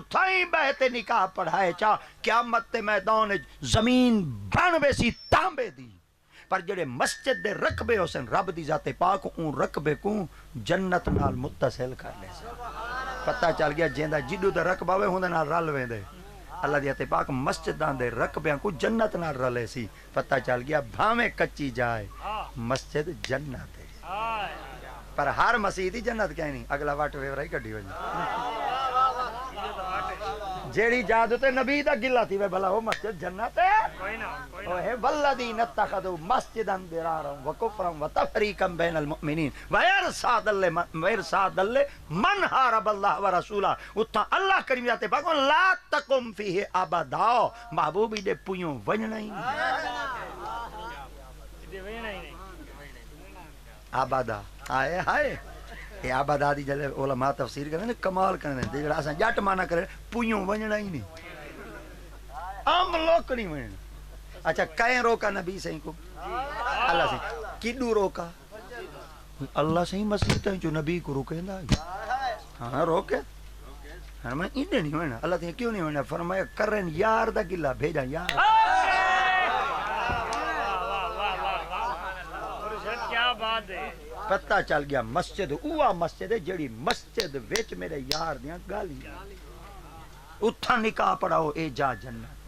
اتھائی بہتے نکاح پڑھائے چا قیامت تے میدان زمین بن ویسی تانبے دی پر جڑے مسجد دے رقبے حسن رب دی ذات پاک اون رقبے کو جنت نال متصل کر لے پتہ چل گیا جیندا جدو تے رقبہ ہوے ہوندے نال رل ویندے اللہ دی ذات پاک مسجداں دے رقبیاں کو جنت نال رلے سی پتہ چل گیا بھاویں کچی جائے مسجد جنت ہے پر ہر مسجد ہی جنت کہیں نہیں اگلا واٹ ویورا ہی کڈی ہوئی جیڑی جادو تے نبی دا گلا تھی وے بھلا وہ مسجد جنت ہے او ہے والذین اتخذوا مسجدا ضرارا وکفرا وتفریقا بین المؤمنین وارصاد من حارب اللہ ورسولہ اتھا اللہ کریم ذات پاک لا تقم فیہ ابدا محبوبی دے پویوں ونجنا ہی آبادا آئے ہائے یہ آبادا دی جلے علماء تفسیر کرنے نے کمال کرنے دے جڑا اساں جٹ مانا کرے پویوں ونجنا ہی نہیں عام لوک نہیں ونجنا اچھا کہیں روکا نبی سہیں کو اللہ سہیں کیڈو روکا اللہ سہیں مسجد ہیں جو نبی کو روکے دا ہاں روکے فرمایا انہیں نہیں ہونا اللہ سہیں کیوں نہیں ہونا فرمایا کرن یار دا گلا بھیجا یار پتہ چل گیا مسجد اوہ مسجد ہے جڑی مسجد وچ میرے یار دیاں گالیاں اتھا نکاح پڑھاؤ اے جا جنت